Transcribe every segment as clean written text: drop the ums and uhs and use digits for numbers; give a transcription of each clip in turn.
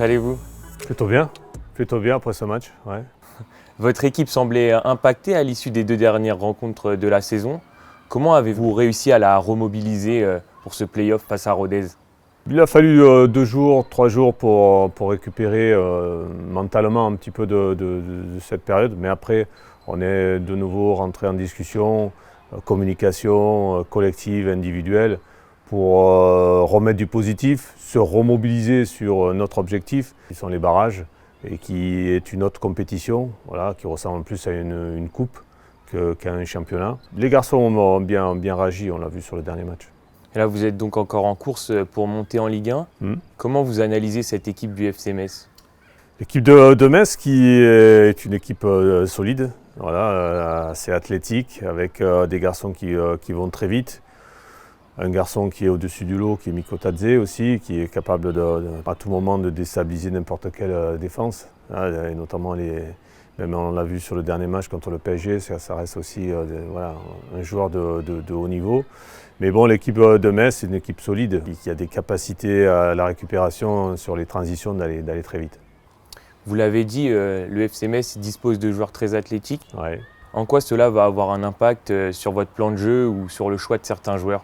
allez-vous? Plutôt bien après ce match. Ouais. Votre équipe semblait impactée à l'issue des 2 dernières rencontres de la saison. Comment avez-vous réussi à la remobiliser pour ce play-off face à Rodez? Il a fallu 2 jours, 3 jours pour récupérer mentalement un petit peu de cette période. Mais après, on est de nouveau rentré en discussion, communication collective, individuelle, pour remettre du positif, se remobiliser sur notre objectif, qui sont les barrages, et qui est une autre compétition, voilà, qui ressemble plus à une coupe qu'à un championnat. Les garçons ont bien réagi, on l'a vu sur le dernier match. Et là, vous êtes donc encore en course pour monter en Ligue 1. Comment vous analysez cette équipe du FC Metz? L'équipe de Metz qui est une équipe solide, voilà, assez athlétique, avec des garçons qui vont très vite. Un garçon qui est au-dessus du lot, qui est Miko Tadze aussi, qui est capable à tout moment de déstabiliser n'importe quelle défense. Et notamment, même on l'a vu sur le dernier match contre le PSG, ça reste aussi voilà, un joueur de haut niveau. Mais bon, l'équipe de Metz, c'est une équipe solide, qui a des capacités à la récupération sur les transitions d'aller très vite. Vous l'avez dit, le FC Metz dispose de joueurs très athlétiques. Ouais. En quoi cela va avoir un impact sur votre plan de jeu ou sur le choix de certains joueurs?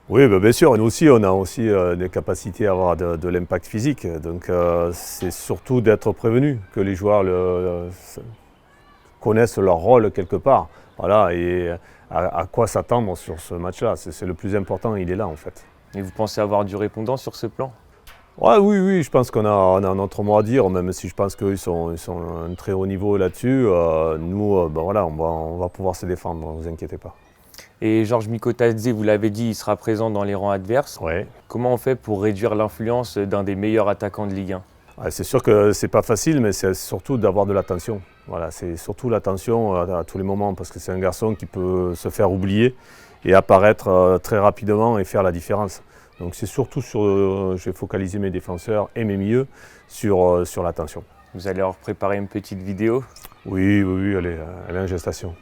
Oui, bien sûr. Nous aussi, on a aussi des capacités à avoir de l'impact physique. Donc, c'est surtout d'être prévenu, que les joueurs connaissent leur rôle quelque part. Voilà, et à quoi s'attendre sur ce match-là. C'est le plus important, il est là en fait. Et vous pensez avoir du répondant sur ce plan? Ouais, oui, je pense qu'on a notre mot à dire, même si je pense qu'ils sont à un très haut niveau là-dessus. Nous, voilà, on va pouvoir se défendre, ne vous inquiétez pas. Et Georges Mikotadze, vous l'avez dit, il sera présent dans les rangs adverses. Ouais. Comment on fait pour réduire l'influence d'un des meilleurs attaquants de Ligue 1? C'est sûr que c'est pas facile, mais c'est surtout d'avoir de l'attention. Voilà, c'est surtout l'attention à tous les moments, parce que c'est un garçon qui peut se faire oublier et apparaître très rapidement et faire la différence. Donc c'est surtout je vais focaliser mes défenseurs et mes milieux sur l'attention. Vous allez leur préparer une petite vidéo? Oui, elle est en gestation.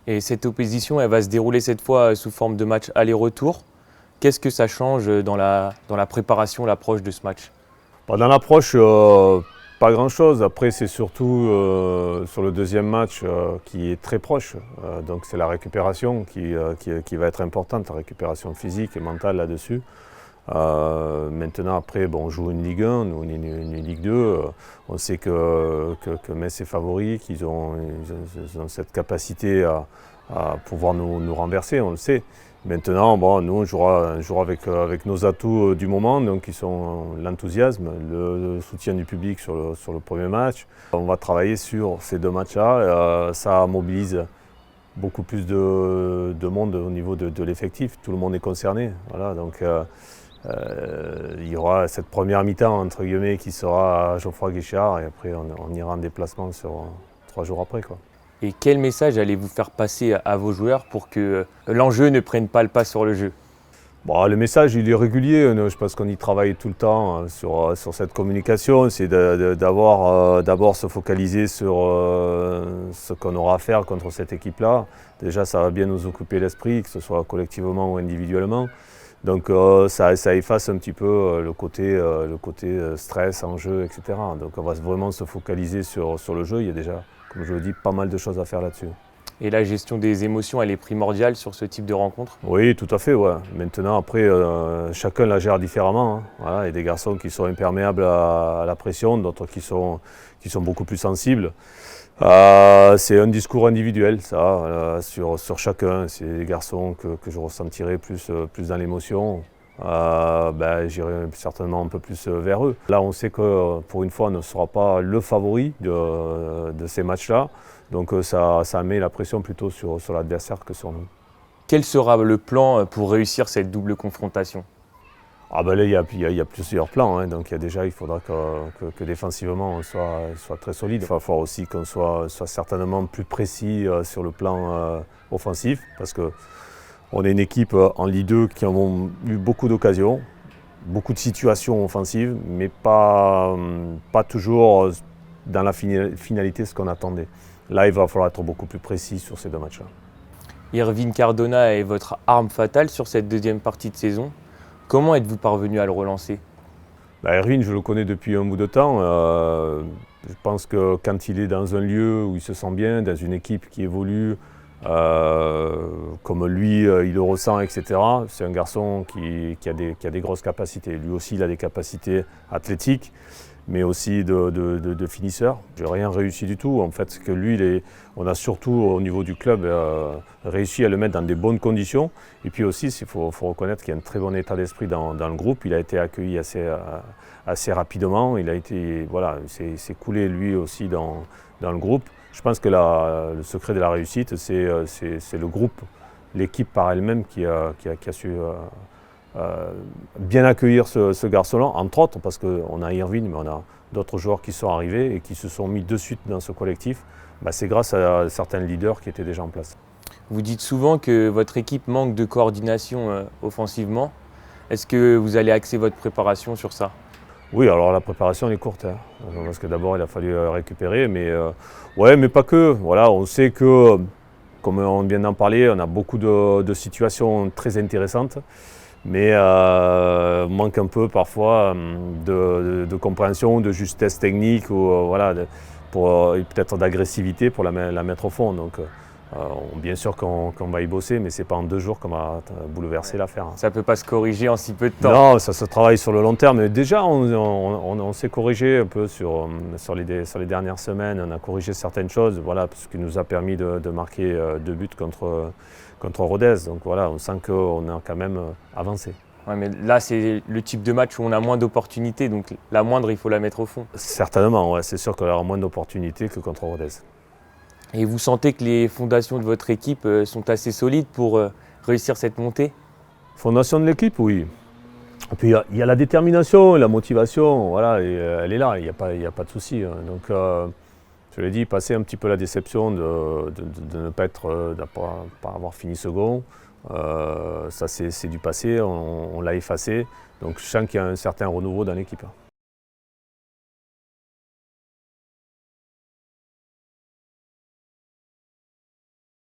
Et cette opposition, elle va se dérouler cette fois sous forme de match aller-retour. Qu'est-ce que ça change dans la préparation, l'approche de ce match? Dans l'approche, pas grand-chose. Après, c'est surtout sur le deuxième match qui est très proche. Donc c'est la récupération qui va être importante, la récupération physique et mentale là-dessus. Maintenant, après, on joue une Ligue 1, nous, une Ligue 2. On sait que Metz est favori, qu'ils ont cette capacité à pouvoir nous renverser, on le sait. Maintenant, nous, on jouera avec nos atouts du moment, donc qui sont l'enthousiasme, le soutien du public sur le premier match. On va travailler sur ces 2 matchs-là. Ça mobilise beaucoup plus de monde au niveau de l'effectif. Tout le monde est concerné. Voilà, donc, il y aura cette première mi-temps entre guillemets qui sera à Geoffroy Guichard et après on ira en déplacement sur 3 jours après, quoi. Et quel message allez-vous faire passer à vos joueurs pour que l'enjeu ne prenne pas le pas sur le jeu? Le message il est régulier, je pense qu'on y travaille tout le temps sur cette communication, c'est d'abord se focaliser sur ce qu'on aura à faire contre cette équipe-là. Déjà ça va bien nous occuper l'esprit, que ce soit collectivement ou individuellement. Donc ça efface un petit peu le côté stress, enjeu, etc. Donc on va vraiment se focaliser sur le jeu. Il y a déjà, comme je le dis, pas mal de choses à faire là-dessus. Et la gestion des émotions, elle est primordiale sur ce type de rencontre? Oui, tout à fait. Ouais. Maintenant, après, chacun la gère différemment. Voilà. Il y a des garçons qui sont imperméables à la pression, d'autres qui sont beaucoup plus sensibles. C'est un discours individuel, ça, sur chacun. C'est des garçons que je ressentirai plus dans l'émotion. J'irai certainement un peu plus vers eux. Là, on sait que pour une fois, on ne sera pas le favori de ces matchs-là. Donc ça met la pression plutôt sur l'adversaire que sur nous. Quel sera le plan pour réussir cette double confrontation? Là, il y a plusieurs plans. Donc il faudra que défensivement on soit très solide. Il va falloir aussi qu'on soit certainement plus précis sur le plan offensif, parce qu'on est une équipe en Ligue 2 qui a eu beaucoup d'occasions, beaucoup de situations offensives, mais pas toujours dans la finalité ce qu'on attendait. Là, il va falloir être beaucoup plus précis sur ces 2 matchs-là. Irvine Cardona est votre arme fatale sur cette deuxième partie de saison. Comment êtes-vous parvenu à le relancer? Erwin, je le connais depuis un bout de temps. Je pense que quand il est dans un lieu où il se sent bien, dans une équipe qui évolue, comme lui, il le ressent, etc., c'est un garçon qui a des grosses capacités. Lui aussi, il a des capacités athlétiques, mais aussi de finisseur. Je n'ai rien réussi du tout. En fait, c'est que lui, on a surtout au niveau du club réussi à le mettre dans des bonnes conditions. Et puis aussi, il faut reconnaître qu'il y a un très bon état d'esprit dans le groupe. Il a été accueilli assez rapidement. Il s'est coulé lui aussi dans le groupe. Je pense que le secret de la réussite, c'est le groupe, l'équipe par elle-même qui a su bien accueillir ce garçon-là, entre autres, parce qu'on a Irvine, mais on a d'autres joueurs qui sont arrivés et qui se sont mis de suite dans ce collectif. C'est grâce à certains leaders qui étaient déjà en place. Vous dites souvent que votre équipe manque de coordination offensivement. Est-ce que vous allez axer votre préparation sur ça? Oui, alors la préparation elle est courte, hein, parce que d'abord il a fallu récupérer, mais pas que. Voilà, on sait que, comme on vient d'en parler, on a beaucoup de situations très intéressantes, mais manque un peu parfois de compréhension, de justesse technique ou peut-être d'agressivité pour la mettre au fond. Donc, bien sûr qu'on va y bosser, mais ce n'est pas en 2 jours qu'on va bouleverser l'affaire. Ça ne peut pas se corriger en si peu de temps. Non, ça se travaille sur le long terme. Mais déjà, on s'est corrigé un peu sur les dernières semaines. On a corrigé certaines choses, ce qui nous a permis de marquer 2 buts contre Rodez. Donc voilà, on sent qu'on a quand même avancé. Ouais, mais là, c'est le type de match où on a moins d'opportunités, donc la moindre, il faut la mettre au fond. Certainement, ouais, c'est sûr qu'on aura moins d'opportunités que contre Rodez. Et vous sentez que les fondations de votre équipe sont assez solides pour réussir cette montée? Fondation de l'équipe, oui. Et puis il y a la détermination, la motivation, elle est là, il n'y a pas de souci. Donc, je l'ai dit, passer un petit peu la déception de ne pas avoir fini second, ça c'est du passé, on l'a effacé. Donc je sens qu'il y a un certain renouveau dans l'équipe.